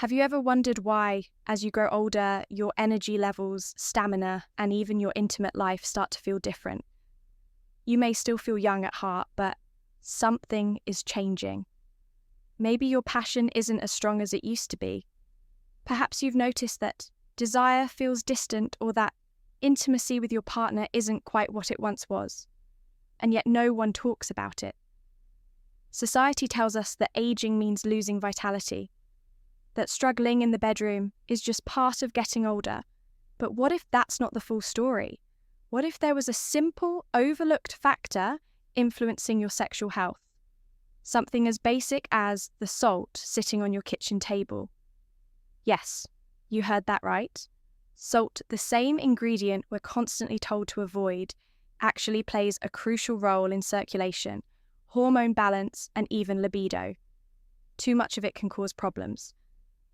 Have you ever wondered why, as you grow older, your energy levels, stamina, and even your intimate life start to feel different? You may still feel young at heart, but something is changing. Maybe your passion isn't as strong as it used to be. Perhaps you've noticed that desire feels distant or that intimacy with your partner isn't quite what it once was, and yet no one talks about it. Society tells us that aging means losing vitality, that struggling in the bedroom is just part of getting older. But what if that's not the full story? What if there was a simple, overlooked factor influencing your sexual health? Something as basic as the salt sitting on your kitchen table. Yes, you heard that right. Salt, the same ingredient we're constantly told to avoid, actually plays a crucial role in circulation, hormone balance, and even libido. Too much of it can cause problems.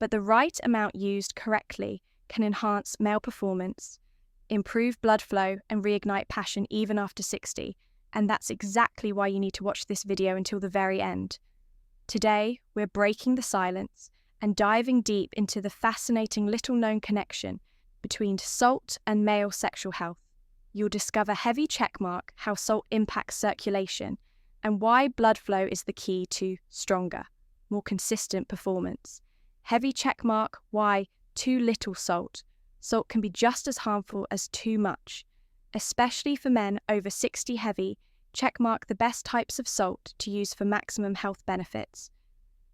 But the right amount used correctly can enhance male performance, improve blood flow, and reignite passion even after 60. And that's exactly why you need to watch this video until the very end. Today, we're breaking the silence and diving deep into the fascinating little-known connection between salt and male sexual health. You'll discover heavy checkmark how salt impacts circulation and why blood flow is the key to stronger, more consistent performance. Heavy checkmark why too little salt. Salt can be just as harmful as too much. Especially for men over 60 heavy, checkmark the best types of salt to use for maximum health benefits,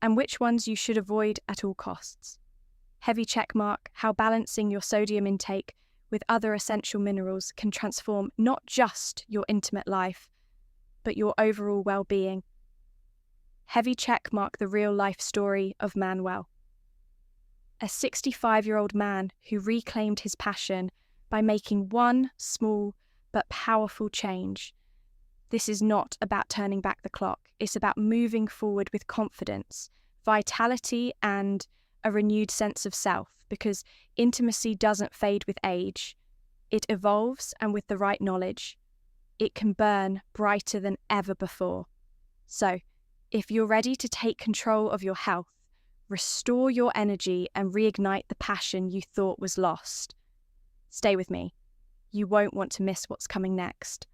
and which ones you should avoid at all costs. Heavy checkmark how balancing your sodium intake with other essential minerals can transform not just your intimate life, but your overall well-being. Heavy checkmark the real-life story of Manuel. A 65-year-old man who reclaimed his passion by making one small but powerful change. This is not about turning back the clock. It's about moving forward with confidence, vitality, and a renewed sense of self, because intimacy doesn't fade with age. It evolves, and with the right knowledge, it can burn brighter than ever before. So, if you're ready to take control of your health, restore your energy, and reignite the passion you thought was lost, stay with me. You won't want to miss what's coming next.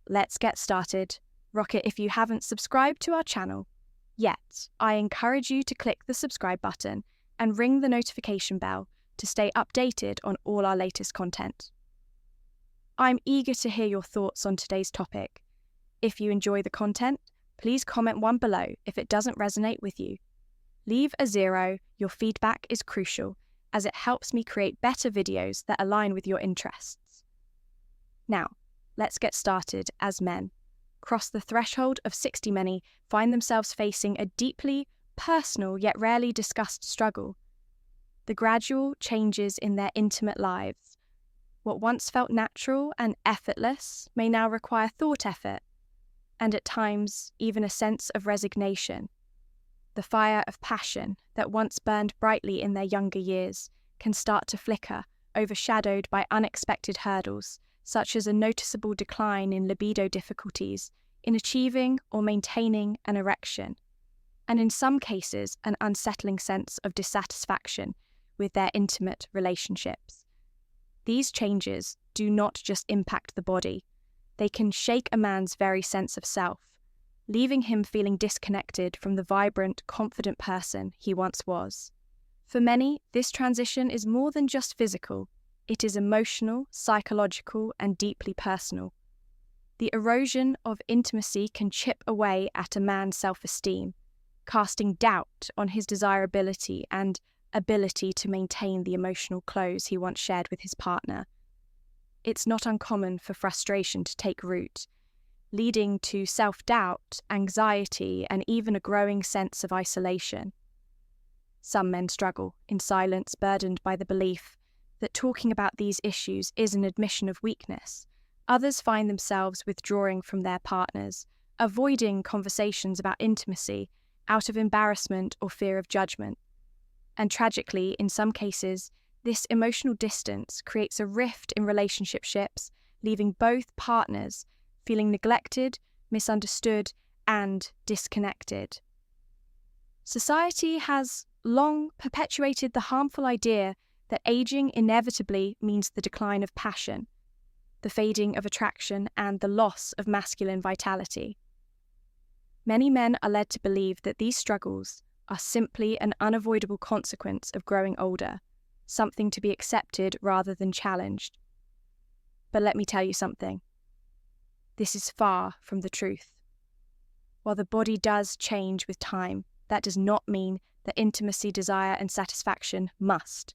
Let's get started. Rocket, if you haven't subscribed to our channel yet, I encourage you to click the subscribe button and ring the notification bell to stay updated on all our latest content. I'm eager to hear your thoughts on today's topic. If you enjoy the content, please comment one below if it doesn't resonate with you. Leave a 0, your feedback is crucial, as it helps me create better videos that align with your interests. Now, let's get started. As men cross the threshold of 60, many find themselves facing a deeply personal yet rarely discussed struggle. The gradual changes in their intimate lives. What once felt natural and effortless may now require thought effort, and at times even a sense of resignation. The fire of passion that once burned brightly in their younger years can start to flicker, overshadowed by unexpected hurdles, such as a noticeable decline in libido, difficulties in achieving or maintaining an erection, and in some cases an unsettling sense of dissatisfaction with their intimate relationships. These changes do not just impact the body, they can shake a man's very sense of self, leaving him feeling disconnected from the vibrant, confident person he once was. For many, this transition is more than just physical. It is emotional, psychological, and deeply personal. The erosion of intimacy can chip away at a man's self-esteem, casting doubt on his desirability and ability to maintain the emotional close he once shared with his partner. It's not uncommon for frustration to take root, leading to self-doubt, anxiety, and even a growing sense of isolation. Some men struggle in silence, burdened by the belief that talking about these issues is an admission of weakness. Others find themselves withdrawing from their partners, avoiding conversations about intimacy out of embarrassment or fear of judgment. And tragically, in some cases, this emotional distance creates a rift in relationships, leaving both partners feeling neglected, misunderstood, and disconnected. Society has long perpetuated the harmful idea that aging inevitably means the decline of passion, the fading of attraction, and the loss of masculine vitality. Many men are led to believe that these struggles are simply an unavoidable consequence of growing older, something to be accepted rather than challenged. But let me tell you something. This is far from the truth. While the body does change with time, that does not mean that intimacy, desire, and satisfaction must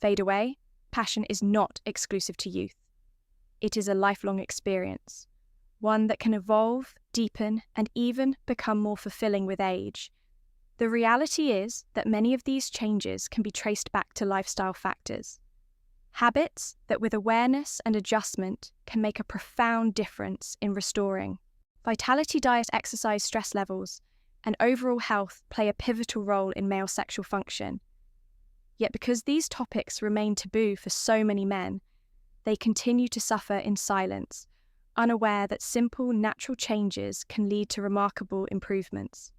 fade away. Passion is not exclusive to youth. It is a lifelong experience, one that can evolve, deepen, and even become more fulfilling with age. The reality is that many of these changes can be traced back to lifestyle factors, habits that with awareness and adjustment can make a profound difference in restoring. Vitality, diet, exercise, stress levels, and overall health play a pivotal role in male sexual function. Yet because these topics remain taboo for so many men, they continue to suffer in silence, unaware that simple, natural changes can lead to remarkable improvements.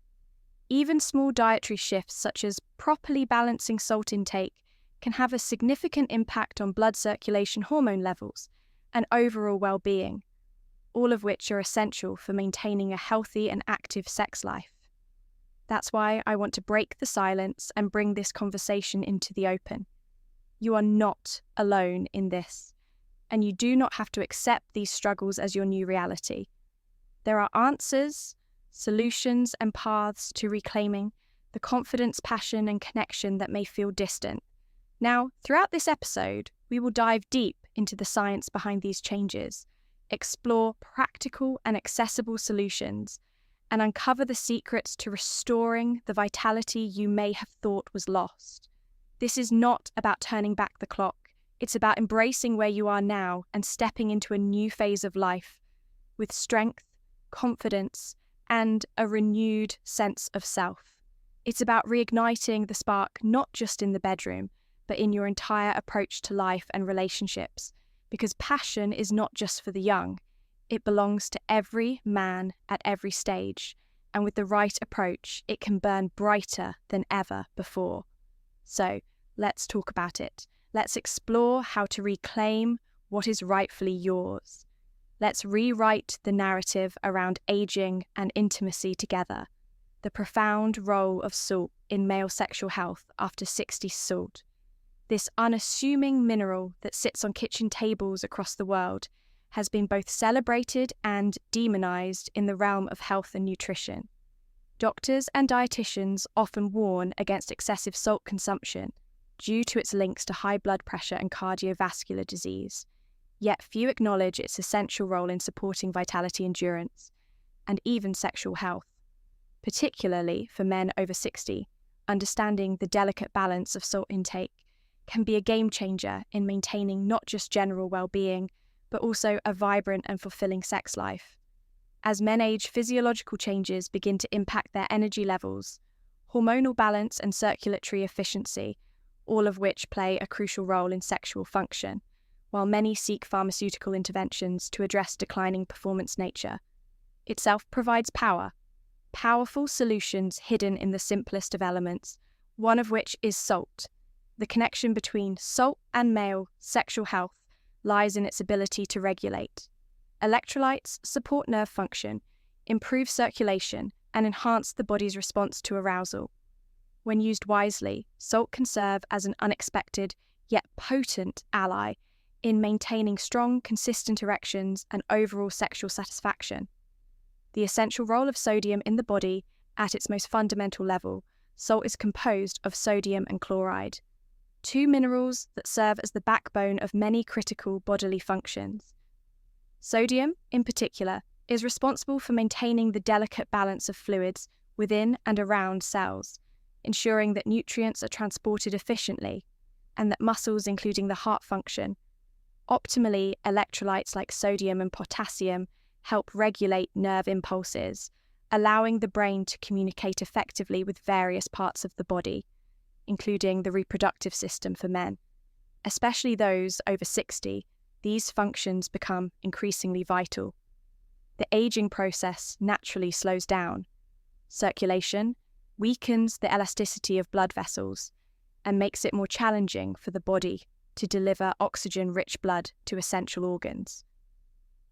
Even small dietary shifts, such as properly balancing salt intake, can have a significant impact on blood circulation, hormone levels, and overall well-being, all of which are essential for maintaining a healthy and active sex life. That's why I want to break the silence and bring this conversation into the open. You are not alone in this, and you do not have to accept these struggles as your new reality. There are answers, solutions, and paths to reclaiming the confidence, passion, and connection that may feel distant. Now, throughout this episode, we will dive deep into the science behind these changes, explore practical and accessible solutions, and uncover the secrets to restoring the vitality you may have thought was lost. This is not about turning back the clock. It's about embracing where you are now and stepping into a new phase of life with strength, confidence, and a renewed sense of self. It's about reigniting the spark not just in the bedroom, but in your entire approach to life and relationships, because passion is not just for the young. It belongs to every man at every stage, and with the right approach, it can burn brighter than ever before. So, let's talk about it. Let's explore how to reclaim what is rightfully yours. Let's rewrite the narrative around aging and intimacy together. The profound role of salt in male sexual health after 60 salt. This unassuming mineral that sits on kitchen tables across the world has been both celebrated and demonized in the realm of health and nutrition. Doctors and dietitians often warn against excessive salt consumption due to its links to high blood pressure and cardiovascular disease. Yet few acknowledge its essential role in supporting vitality, endurance, and even sexual health. Particularly for men over 60, understanding the delicate balance of salt intake can be a game changer in maintaining not just general well-being, but also a vibrant and fulfilling sex life. As men age, physiological changes begin to impact their energy levels, hormonal balance, and circulatory efficiency, all of which play a crucial role in sexual function, while many seek pharmaceutical interventions to address declining performance. Nature itself provides powerful solutions hidden in the simplest of elements, one of which is salt. The connection between salt and male sexual health lies in its ability to regulate. Electrolytes support nerve function, improve circulation, and enhance the body's response to arousal. When used wisely, salt can serve as an unexpected yet potent ally in maintaining strong, consistent erections and overall sexual satisfaction. The essential role of sodium in the body, at its most fundamental level, salt is composed of sodium and chloride, two minerals that serve as the backbone of many critical bodily functions. Sodium, in particular, is responsible for maintaining the delicate balance of fluids within and around cells, ensuring that nutrients are transported efficiently and that muscles, including the heart, function. Optimally, electrolytes like sodium and potassium help regulate nerve impulses, allowing the brain to communicate effectively with various parts of the body, including the reproductive system for men. Especially those over 60, these functions become increasingly vital. The aging process naturally slows down. Circulation, weakens the elasticity of blood vessels, and makes it more challenging for the body to deliver oxygen-rich blood to essential organs.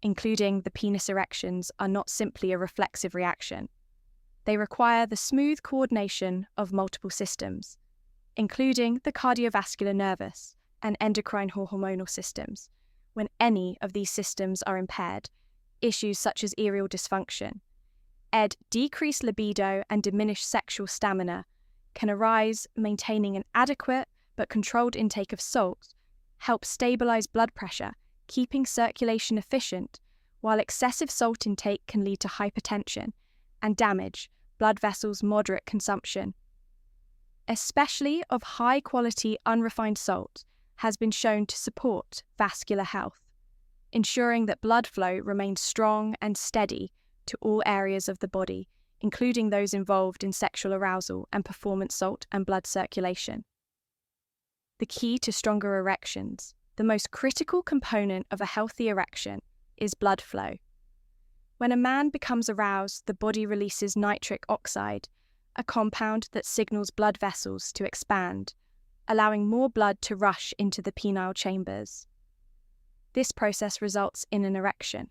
Including the penis erections are not simply a reflexive reaction. They require the smooth coordination of multiple systems, including the cardiovascular, nervous, and endocrine hormonal systems. When any of these systems are impaired, issues such as erectile dysfunction, decreased libido, and diminished sexual stamina can arise. Maintaining an adequate but controlled intake of salt helps stabilize blood pressure, keeping circulation efficient, while excessive salt intake can lead to hypertension and damage blood vessels. Moderate consumption, especially of high-quality unrefined salt, has been shown to support vascular health, ensuring that blood flow remains strong and steady to all areas of the body, including those involved in sexual arousal and performance. Salt and blood circulation. The key to stronger erections. The most critical component of a healthy erection is blood flow. When a man becomes aroused, the body releases nitric oxide, a compound that signals blood vessels to expand, allowing more blood to rush into the penile chambers. This process results in an erection.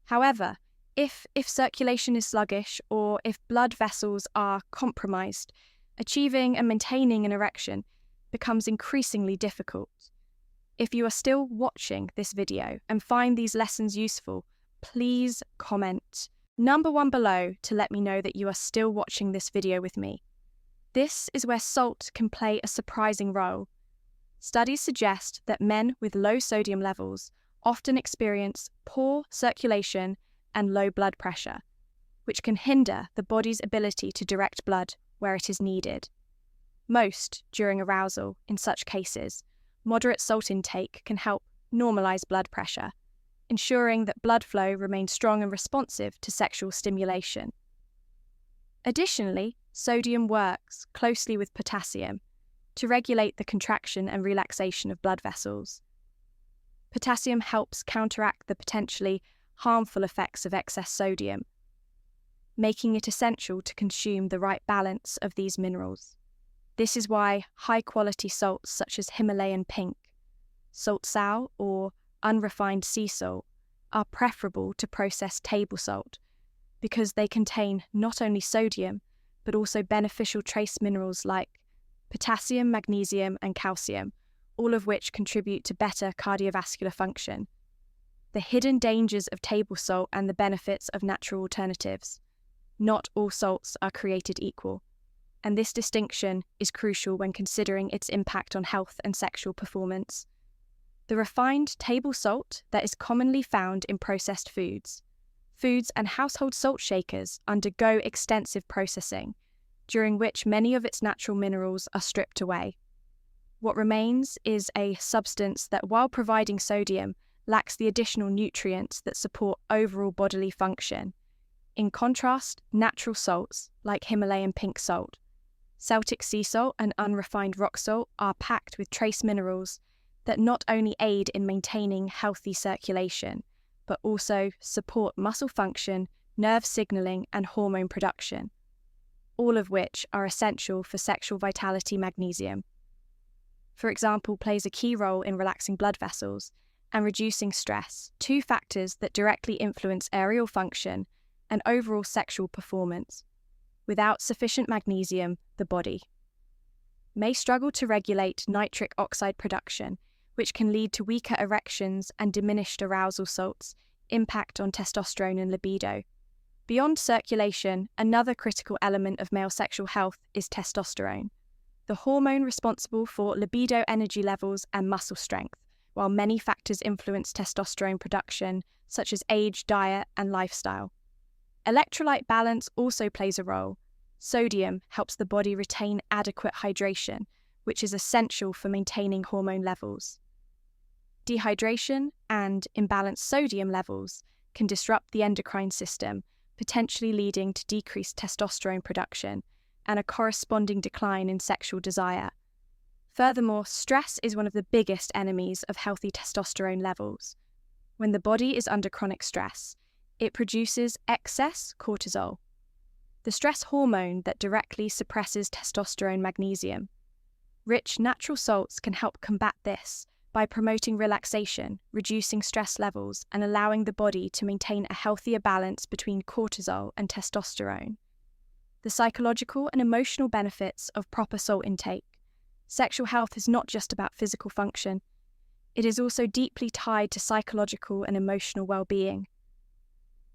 However, if circulation is sluggish or if blood vessels are compromised, achieving and maintaining an erection becomes increasingly difficult. If you are still watching this video and find these lessons useful, please comment number 1 below to let me know that you are still watching this video with me. This is where salt can play a surprising role. Studies suggest that men with low sodium levels often experience poor circulation and low blood pressure, which can hinder the body's ability to direct blood where it is needed. Most during arousal. In such cases, moderate salt intake can help normalize blood pressure, ensuring that blood flow remains strong and responsive to sexual stimulation. Additionally, sodium works closely with potassium to regulate the contraction and relaxation of blood vessels. Potassium helps counteract the potentially harmful effects of excess sodium, making it essential to consume the right balance of these minerals. This is why high-quality salts such as Himalayan pink, salt sow, or unrefined sea salt are preferable to processed table salt, because they contain not only sodium but also beneficial trace minerals like potassium, magnesium, and calcium, all of which contribute to better cardiovascular function. The hidden dangers of table salt and the benefits of natural alternatives. Not all salts are created equal, and this distinction is crucial when considering its impact on health and sexual performance. The refined table salt that is commonly found in processed foods and household salt shakers undergo extensive processing, during which many of its natural minerals are stripped away. What remains is a substance that, while providing sodium, lacks the additional nutrients that support overall bodily function. In contrast, natural salts, like Himalayan pink salt, Celtic sea salt, and unrefined rock salt, are packed with trace minerals that not only aid in maintaining healthy circulation, but also support muscle function, nerve signaling, and hormone production, all of which are essential for sexual vitality. Magnesium, for example, plays a key role in relaxing blood vessels and reducing stress, two factors that directly influence aerial function and overall sexual performance. Without sufficient magnesium, the body may struggle to regulate nitric oxide production, which can lead to weaker erections and diminished arousal. Salts impact on testosterone and libido. Beyond circulation, another critical element of male sexual health is testosterone, the hormone responsible for libido, energy levels, and muscle strength. While many factors influence testosterone production, such as age, diet, and lifestyle, electrolyte balance also plays a role. Sodium helps the body retain adequate hydration, which is essential for maintaining hormone levels. Dehydration and imbalanced sodium levels can disrupt the endocrine system, potentially leading to decreased testosterone production and a corresponding decline in sexual desire. Furthermore, stress is one of the biggest enemies of healthy testosterone levels. When the body is under chronic stress, it produces excess cortisol, the stress hormone that directly suppresses testosterone magnesium. Rich natural salts can help combat this by promoting relaxation, reducing stress levels, and allowing the body to maintain a healthier balance between cortisol and testosterone. The psychological and emotional benefits of proper salt intake. Sexual health is not just about physical function. It is also deeply tied to psychological and emotional well-being.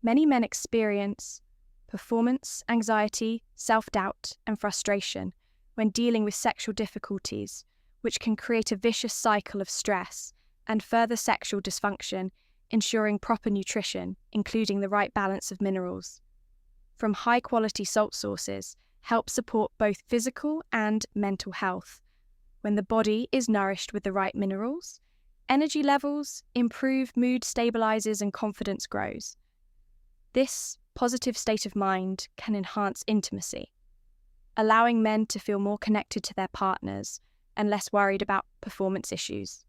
Many men experience performance anxiety, self-doubt, and frustration when dealing with sexual difficulties, which can create a vicious cycle of stress and further sexual dysfunction, ensuring proper nutrition, including the right balance of minerals from high-quality salt sources, help support both physical and mental health. When the body is nourished with the right minerals, energy levels improve, mood stabilizes, and confidence grows. This positive state of mind can enhance intimacy, allowing men to feel more connected to their partners and less worried about performance issues.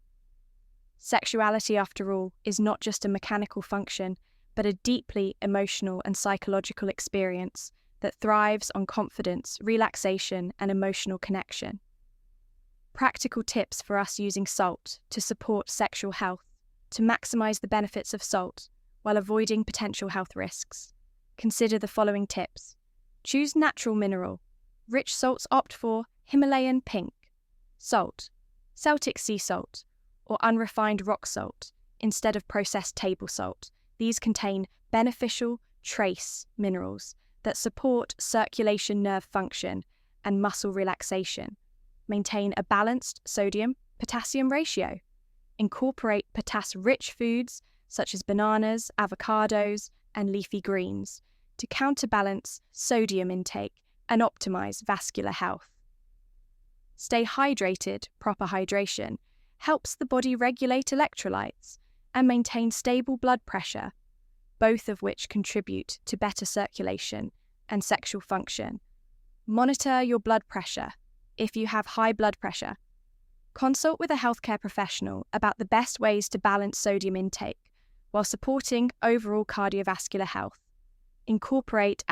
Sexuality, after all, is not just a mechanical function, but a deeply emotional and psychological experience that thrives on confidence, relaxation, and emotional connection. Practical tips for us using salt to support sexual health, to maximize the benefits of salt while avoiding potential health risks. Consider the following tips. Choose natural mineral. Rich salts opt for Himalayan pink salt, Celtic sea salt, or unrefined rock salt instead of processed table salt. These contain beneficial trace minerals that support circulation, nerve function, and muscle relaxation. Maintain a balanced sodium-potassium ratio. Incorporate potassium-rich foods such as bananas, avocados, and leafy greens to counterbalance sodium intake and optimize vascular health. Stay hydrated. Proper hydration helps the body regulate electrolytes and maintain stable blood pressure, both of which contribute to better circulation and sexual function. Monitor your blood pressure. If you have high blood pressure, consult with a healthcare professional about the best ways to balance sodium intake while supporting overall cardiovascular health. Incorporate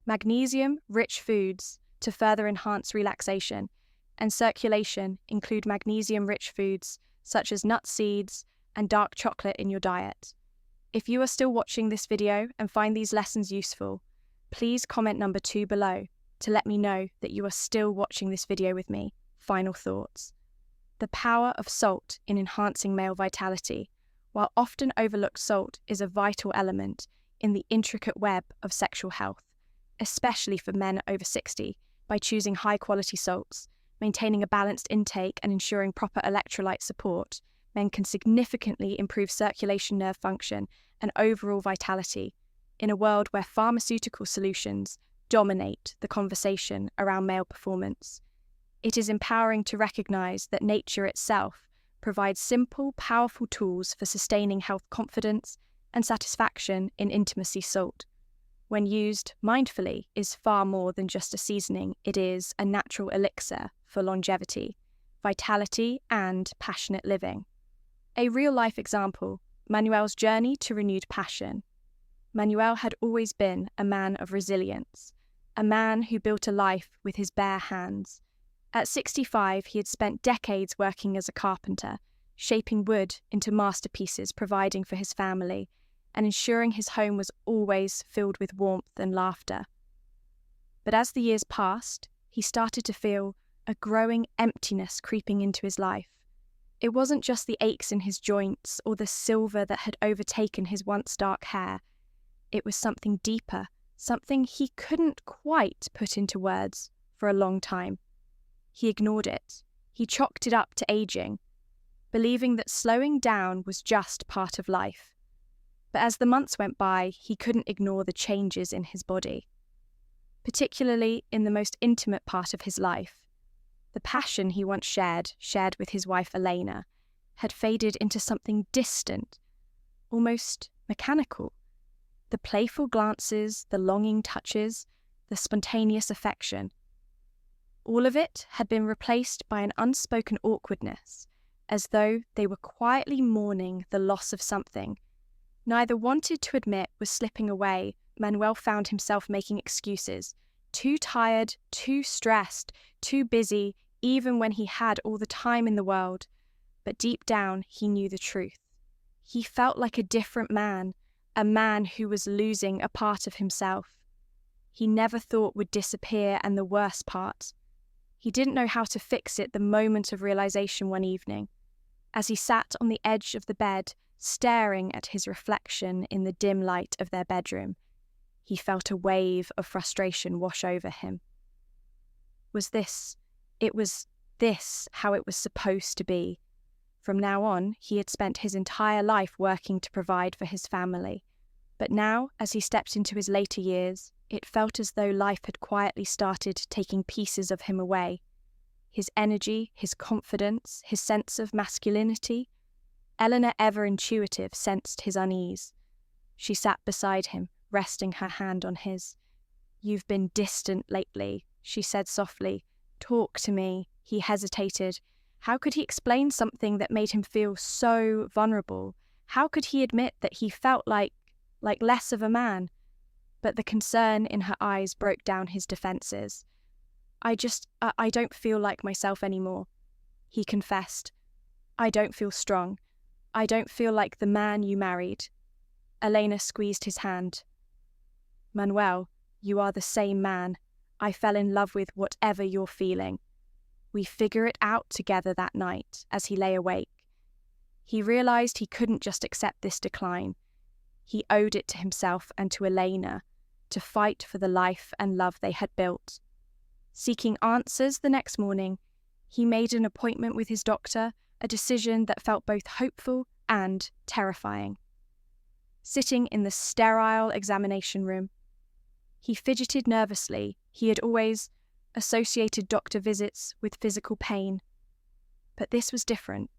magnesium-rich foods to further enhance relaxation and circulation. Include magnesium-rich foods such as nut seeds and dark chocolate in your diet. If you are still watching this video and find these lessons useful, please comment number 2 below to let me know that you are still watching this video with me. Final thoughts. The power of salt in enhancing male vitality. While often overlooked, salt is a vital element in the intricate web of sexual health, especially for men over 60. By choosing high-quality salts, maintaining a balanced intake, and ensuring proper electrolyte support, men can significantly improve circulation, nerve function, and overall vitality in a world where pharmaceutical solutions dominate the conversation around male performance. It is empowering to recognize that nature itself provides simple, powerful tools for sustaining health, confidence, and satisfaction in intimacy. Salt, when used mindfully, is far more than just a seasoning. It is a natural elixir for longevity, vitality, and passionate living. A real-life example, Manuel's journey to renewed passion. Manuel had always been a man of resilience, a man who built a life with his bare hands. At 65, he had spent decades working as a carpenter, shaping wood into masterpieces, providing for his family, and ensuring his home was always filled with warmth and laughter. But as the years passed, he started to feel a growing emptiness creeping into his life. It wasn't just the aches in his joints or the silver that had overtaken his once dark hair. It was something deeper, something he couldn't quite put into words for a long time. He ignored it. He chalked it up to aging, believing that slowing down was just part of life. But as the months went by, he couldn't ignore the changes in his body, particularly in the most intimate part of his life. The passion he once shared with his wife Elena, had faded into something distant, almost mechanical. The playful glances, the longing touches, the spontaneous affection. All of it had been replaced by an unspoken awkwardness, as though they were quietly mourning the loss of something neither wanted to admit was slipping away, Manuel found himself making excuses. Too tired, too stressed, too busy, even when he had all the time in the world. But deep down, he knew the truth. He felt like a different man, a man who was losing a part of himself. He never thought would disappear, and the worst part. He didn't know how to fix it the moment of realization one evening. As he sat on the edge of the bed, staring at his reflection in the dim light of their bedroom, he felt a wave of frustration wash over him. Was this how it was supposed to be? From now on, he had spent his entire life working to provide for his family. But now, as he stepped into his later years, it felt as though life had quietly started taking pieces of him away. His energy, his confidence, his sense of masculinity. Eleanor, ever intuitive, sensed his unease. She sat beside him, resting her hand on his. "You've been distant lately," she said softly. "Talk to me." He hesitated. How could he explain something that made him feel so vulnerable? How could he admit that he felt like less of a man? But the concern in her eyes broke down his defenses. I don't feel like myself anymore," he confessed. "I don't feel strong. I don't feel like the man you married." Elena squeezed his hand. "Manuel, you are the same man. I fell in love with whatever you're feeling." We figure it out together that night as he lay awake. He realized he couldn't just accept this decline. He owed it to himself and to Elena to fight for the life and love they had built. Seeking answers the next morning, he made an appointment with his doctor, a decision that felt both hopeful and terrifying. Sitting in the sterile examination room, he fidgeted nervously. He had always associated doctor visits with physical pain. But this was different.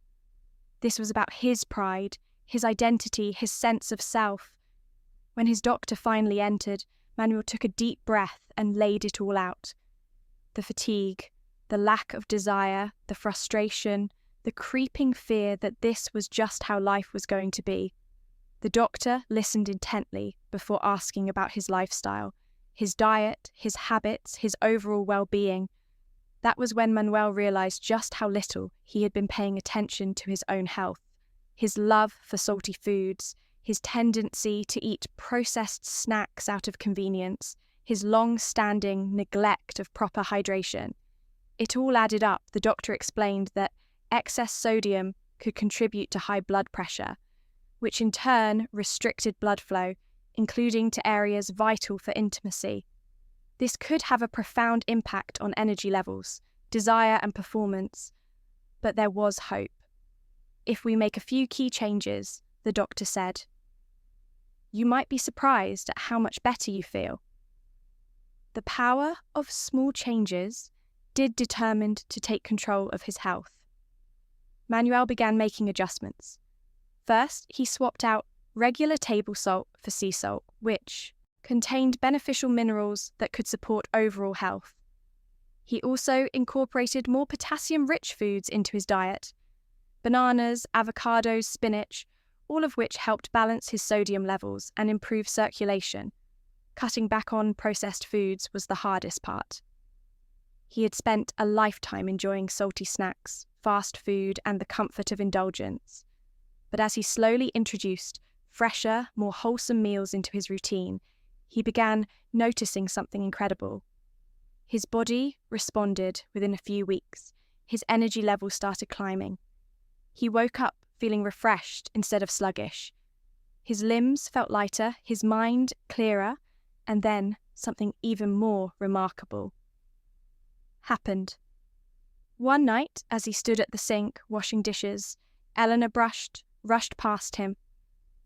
This was about his pride, his identity, his sense of self. When his doctor finally entered, Manuel took a deep breath and laid it all out. The fatigue, the lack of desire, the frustration, the creeping fear that this was just how life was going to be. The doctor listened intently before asking about his lifestyle, his diet, his habits, his overall well-being. That was when Manuel realized just how little he had been paying attention to his own health. His love for salty foods, his tendency to eat processed snacks out of convenience, his long-standing neglect of proper hydration. It all added up. The doctor explained that excess sodium could contribute to high blood pressure, which in turn restricted blood flow, including to areas vital for intimacy. This could have a profound impact on energy levels, desire and performance. But there was hope. If we make a few key changes, the doctor said, you might be surprised at how much better you feel. The power of small changes did determined to take control of his health. Manuel began making adjustments. First, he swapped out regular table salt for sea salt, which contained beneficial minerals that could support overall health. He also incorporated more potassium-rich foods into his diet. Bananas, avocados, spinach, all of which helped balance his sodium levels and improve circulation. Cutting back on processed foods was the hardest part. He had spent a lifetime enjoying salty snacks, fast food, and the comfort of indulgence. But as he slowly introduced fresher, more wholesome meals into his routine, he began noticing something incredible. His body responded within a few weeks. His energy levels started climbing. He woke up feeling refreshed instead of sluggish. His limbs felt lighter, his mind clearer, and then something even more remarkable happened. One night, as he stood at the sink washing dishes, Eleanor rushed past him,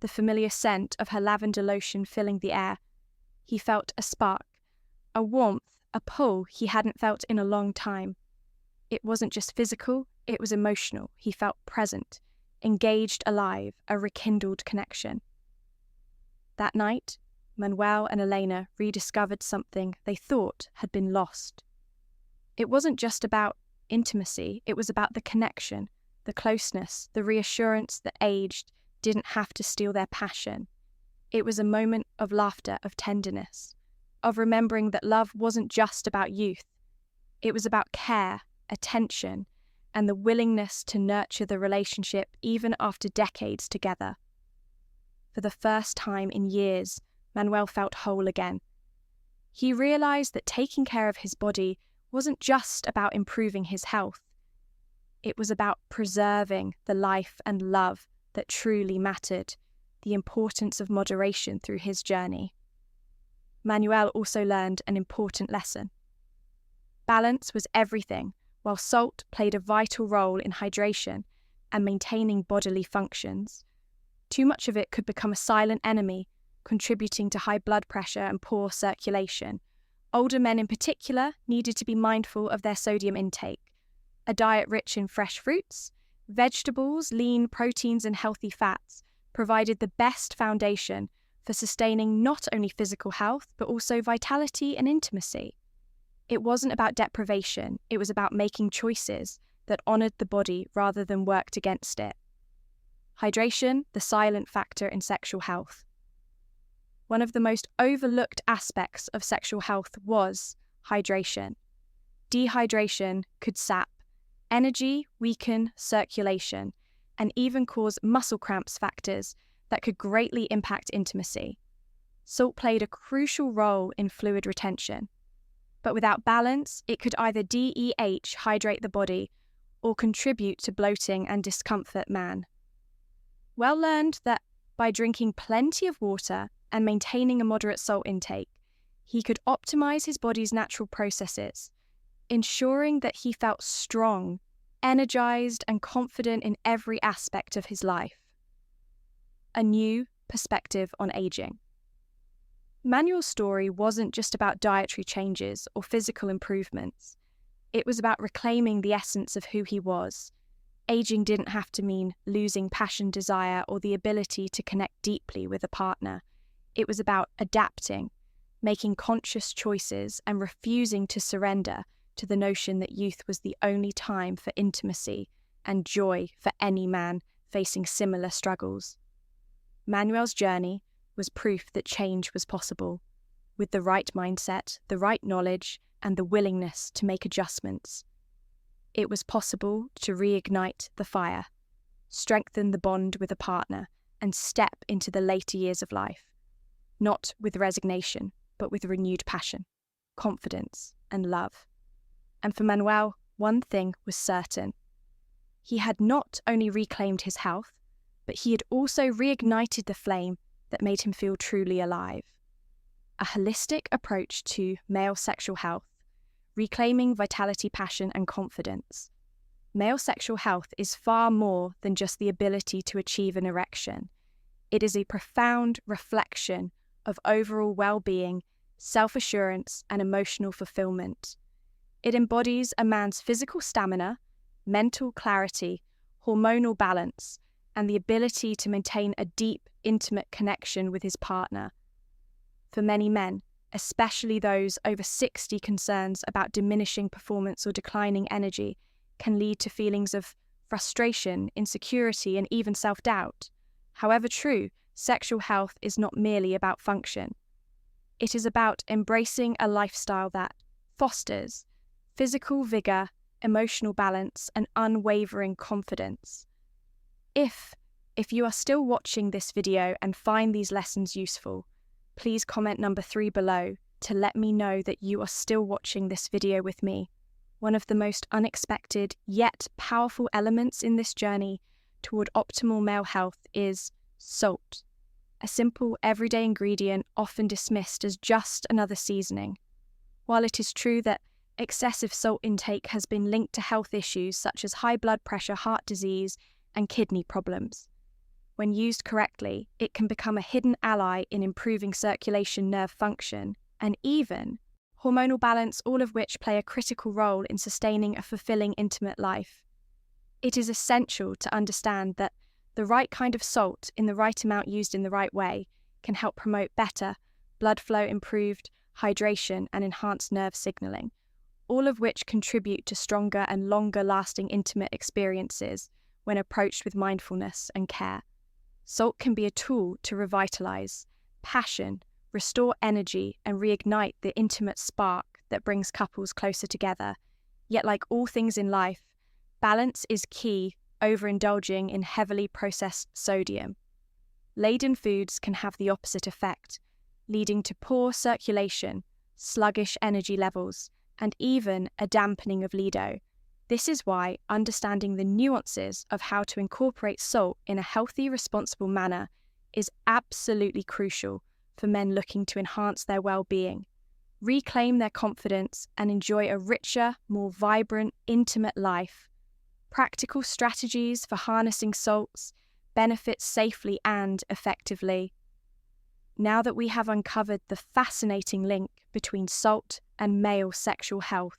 the familiar scent of her lavender lotion filling the air. He felt a spark, a warmth, a pull he hadn't felt in a long time. It wasn't just physical, it was emotional. He felt present, engaged, alive, a rekindled connection. That night, Manuel and Elena rediscovered something they thought had been lost. It wasn't just about intimacy, it was about the connection, the closeness, the reassurance that age didn't have to steal their passion. It was a moment of laughter, of tenderness, of remembering that love wasn't just about youth. It was about care, attention, and the willingness to nurture the relationship even after decades together. For the first time in years, Manuel felt whole again. He realized that taking care of his body wasn't just about improving his health. It was about preserving the life and love that truly mattered, the importance of moderation through his journey. Manuel also learned an important lesson. Balance was everything, while salt played a vital role in hydration and maintaining bodily functions. Too much of it could become a silent enemy, contributing to high blood pressure and poor circulation. Older men in particular needed to be mindful of their sodium intake. A diet rich in fresh fruits, vegetables, lean proteins and healthy fats provided the best foundation for sustaining not only physical health but also vitality and intimacy. It wasn't about deprivation, it was about making choices that honoured the body rather than worked against it. Hydration, the silent factor in sexual health. One of the most overlooked aspects of sexual health was hydration. Dehydration could sap energy, weaken circulation, and even cause muscle cramps, factors that could greatly impact intimacy. Salt played a crucial role in fluid retention, but without balance, it could either DEH, hydrate the body, or contribute to bloating and discomfort. Well learned that by drinking plenty of water and maintaining a moderate salt intake, he could optimize his body's natural processes, ensuring that he felt strong, energized, and confident in every aspect of his life. A new perspective on aging. Manuel's story wasn't just about dietary changes or physical improvements. It was about reclaiming the essence of who he was. Aging didn't have to mean losing passion, desire, or the ability to connect deeply with a partner. It was about adapting, making conscious choices, and refusing to surrender to the notion that youth was the only time for intimacy and joy for any man facing similar struggles. Manuel's journey was proof that change was possible, with the right mindset, the right knowledge, and the willingness to make adjustments. It was possible to reignite the fire, strengthen the bond with a partner, and step into the later years of life, not with resignation, but with renewed passion, confidence, and love. And for Manuel, one thing was certain. He had not only reclaimed his health, but he had also reignited the flame that made him feel truly alive. A holistic approach to male sexual health, reclaiming vitality, passion, and confidence. Male sexual health is far more than just the ability to achieve an erection. It is a profound reflection of overall well-being, self-assurance, and emotional fulfillment. It embodies a man's physical stamina, mental clarity, hormonal balance, and the ability to maintain a deep, intimate connection with his partner. For many men, especially those over 60, concerns about diminishing performance or declining energy can lead to feelings of frustration, insecurity, and even self-doubt. However true, sexual health is not merely about function. It is about embracing a lifestyle that fosters physical vigor, emotional balance, and unwavering confidence. If you are still watching this video and find these lessons useful, please comment number 3 below to let me know that you are still watching this video with me. One of the most unexpected yet powerful elements in this journey toward optimal male health is salt, a simple everyday ingredient often dismissed as just another seasoning. While it is true that excessive salt intake has been linked to health issues such as high blood pressure, heart disease, and kidney problems, when used correctly, it can become a hidden ally in improving circulation, nerve function, and even hormonal balance, all of which play a critical role in sustaining a fulfilling, intimate life. It is essential to understand that the right kind of salt, in the right amount used in the right way, can help promote better blood flow, improved hydration, and enhanced nerve signaling, all of which contribute to stronger and longer-lasting intimate experiences when approached with mindfulness and care. Salt can be a tool to revitalize, passion, restore energy, and reignite the intimate spark that brings couples closer together. Yet, like all things in life, balance is key. Overindulging in heavily processed sodium laden foods can have the opposite effect, leading to poor circulation, sluggish energy levels, and even a dampening of libido. This is why understanding the nuances of how to incorporate salt in a healthy, responsible manner is absolutely crucial for men looking to enhance their well-being, reclaim their confidence, and enjoy a richer, more vibrant, intimate life. Practical strategies for harnessing salts, benefits safely and effectively. Now that we have uncovered the fascinating link between salt and male sexual health,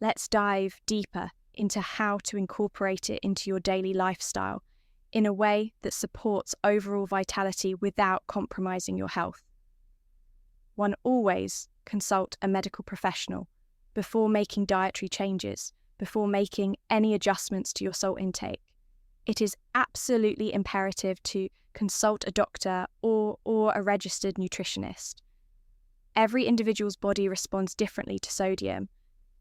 let's dive deeper into how to incorporate it into your daily lifestyle in a way that supports overall vitality without compromising your health. One always consult a medical professional before making dietary changes, before making any adjustments to your salt intake. It is absolutely imperative to consult a doctor or a registered nutritionist. Every individual's body responds differently to sodium,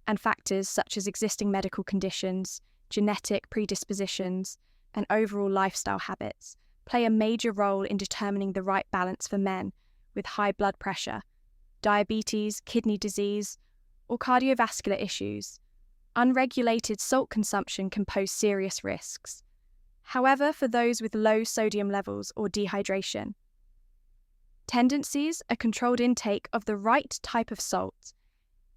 and factors such as existing medical conditions, genetic predispositions, and overall lifestyle habits play a major role in determining the right balance for men with high blood pressure, diabetes, kidney disease, or cardiovascular issues. Unregulated salt consumption can pose serious risks. However, for those with low sodium levels or dehydration, a controlled intake of the right type of salt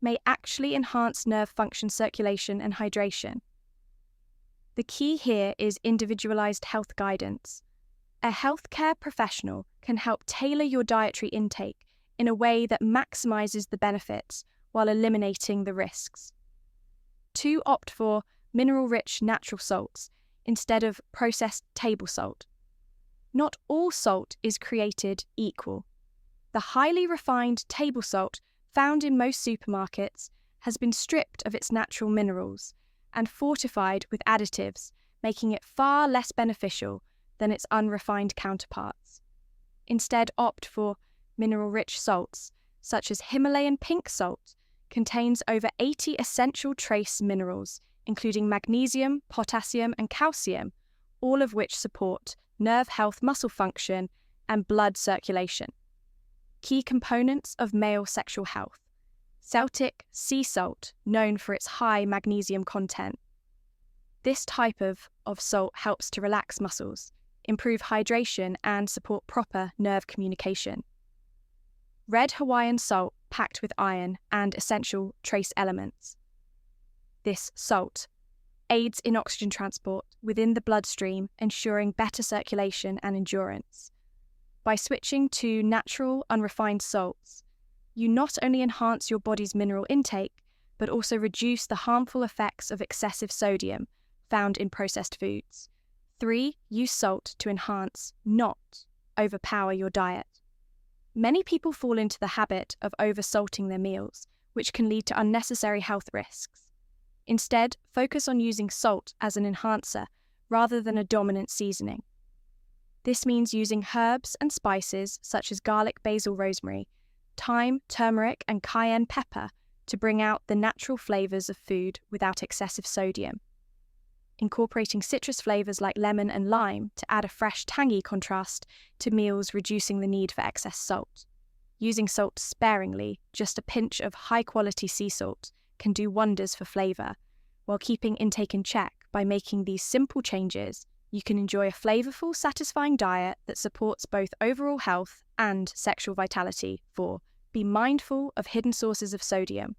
may actually enhance nerve function, circulation, and hydration. The key here is individualized health guidance. A healthcare professional can help tailor your dietary intake in a way that maximizes the benefits while eliminating the risks. To opt for mineral-rich natural salts instead of processed table salt. Not all salt is created equal. The highly refined table salt found in most supermarkets has been stripped of its natural minerals and fortified with additives, making it far less beneficial than its unrefined counterparts. Instead, opt for mineral-rich salts, such as Himalayan pink salt, contains over 80 essential trace minerals, including magnesium, potassium, and calcium, all of which support nerve health, muscle function, and blood circulation. Key components of male sexual health. Celtic sea salt, known for its high magnesium content. This type of salt helps to relax muscles, improve hydration, and support proper nerve communication. Red Hawaiian salt, packed with iron and essential trace elements. This salt aids in oxygen transport within the bloodstream, ensuring better circulation and endurance. By switching to natural, unrefined salts, you not only enhance your body's mineral intake, but also reduce the harmful effects of excessive sodium found in processed foods. 3. Use salt to enhance, not overpower your diet. Many people fall into the habit of oversalting their meals, which can lead to unnecessary health risks. Instead, focus on using salt as an enhancer rather than a dominant seasoning. This means using herbs and spices such as garlic, basil, rosemary, thyme, turmeric, and cayenne pepper to bring out the natural flavors of food without excessive sodium. Incorporating citrus flavors like lemon and lime to add a fresh, tangy contrast to meals, reducing the need for excess salt. Using salt sparingly, just a pinch of high-quality sea salt, can do wonders for flavor. While keeping intake in check by making these simple changes, you can enjoy a flavorful, satisfying diet that supports both overall health and sexual vitality. 4. Be mindful of hidden sources of sodium.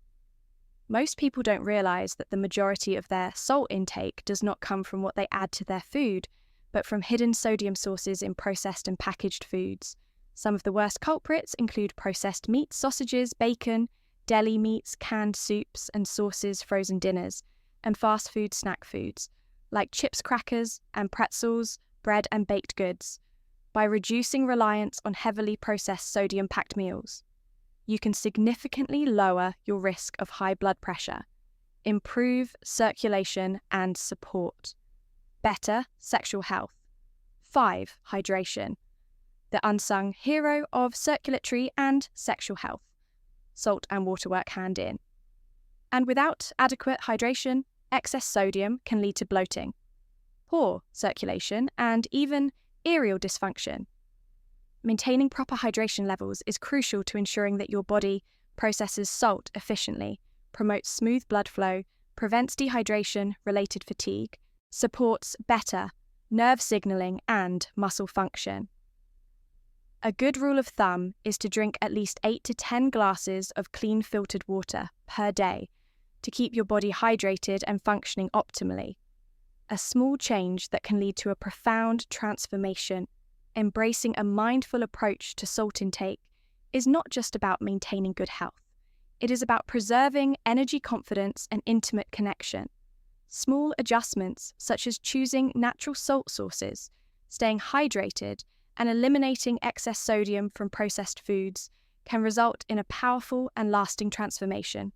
Most people don't realize that the majority of their salt intake does not come from what they add to their food, but from hidden sodium sources in processed and packaged foods. Some of the worst culprits include processed meats, sausages, bacon, deli meats, canned soups and sauces, frozen dinners, and fast food snack foods, like chips, crackers, and pretzels, bread and baked goods. By reducing reliance on heavily processed sodium-packed meals, you can significantly lower your risk of high blood pressure, improve circulation and support better sexual health. 5. Hydration. the unsung hero of circulatory and sexual health. Salt and water work hand in. And without adequate hydration, excess sodium can lead to bloating, poor circulation, and even erectile dysfunction. Maintaining proper hydration levels is crucial to ensuring that your body processes salt efficiently, promotes smooth blood flow, prevents dehydration-related fatigue, supports better nerve signaling and muscle function. A good rule of thumb is to drink at least 8 to 10 glasses of clean filtered water per day to keep your body hydrated and functioning optimally. A small change that can lead to a profound transformation. Embracing a mindful approach to salt intake is not just about maintaining good health. It is about preserving energy, confidence, and intimate connection. Small adjustments, such as choosing natural salt sources, staying hydrated, and eliminating excess sodium from processed foods, can result in a powerful and lasting transformation.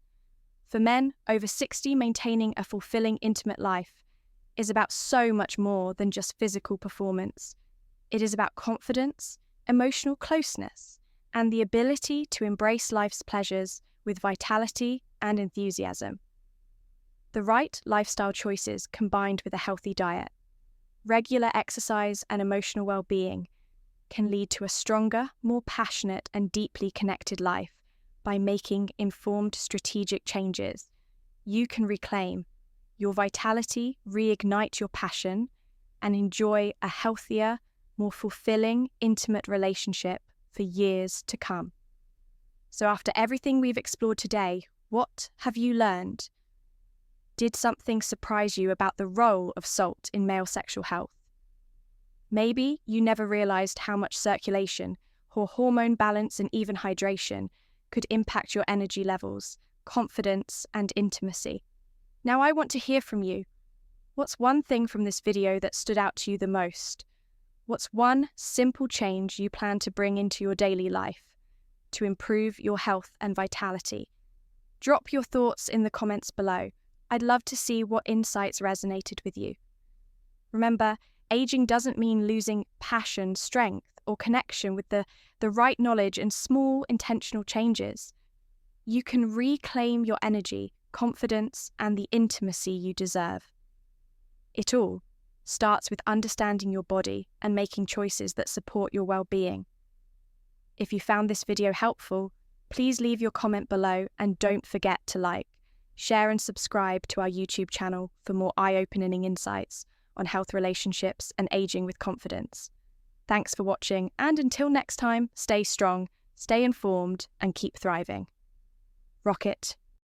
For men over 60, maintaining a fulfilling, intimate life is about so much more than just physical performance. It is about confidence, emotional closeness, and the ability to embrace life's pleasures with vitality and enthusiasm. The right lifestyle choices combined with a healthy diet, regular exercise, and emotional well-being can lead to a stronger, more passionate, and deeply connected life. By making informed strategic changes, you can reclaim your vitality, reignite your passion, and enjoy a healthier, more fulfilling, intimate relationship for years to come. So after everything we've explored today, what have you learned? Did something surprise you about the role of salt in male sexual health? Maybe you never realized how much circulation, or hormone balance, and even hydration could impact your energy levels, confidence, and intimacy. Now I want to hear from you. What's one thing from this video that stood out to you the most? What's one simple change you plan to bring into your daily life to improve your health and vitality? Drop your thoughts in the comments below. I'd love to see what insights resonated with you. Remember, aging doesn't mean losing passion, strength, or connection with the right knowledge and small intentional changes. You can reclaim your energy, confidence, and the intimacy you deserve. It all starts with understanding your body and making choices that support your well-being. If you found this video helpful, please leave your comment below and don't forget to like, share, and subscribe to our YouTube channel for more eye-opening insights on health, relationships, and aging with confidence. Thanks for watching, and until next time, stay strong, stay informed, and keep thriving. Rocket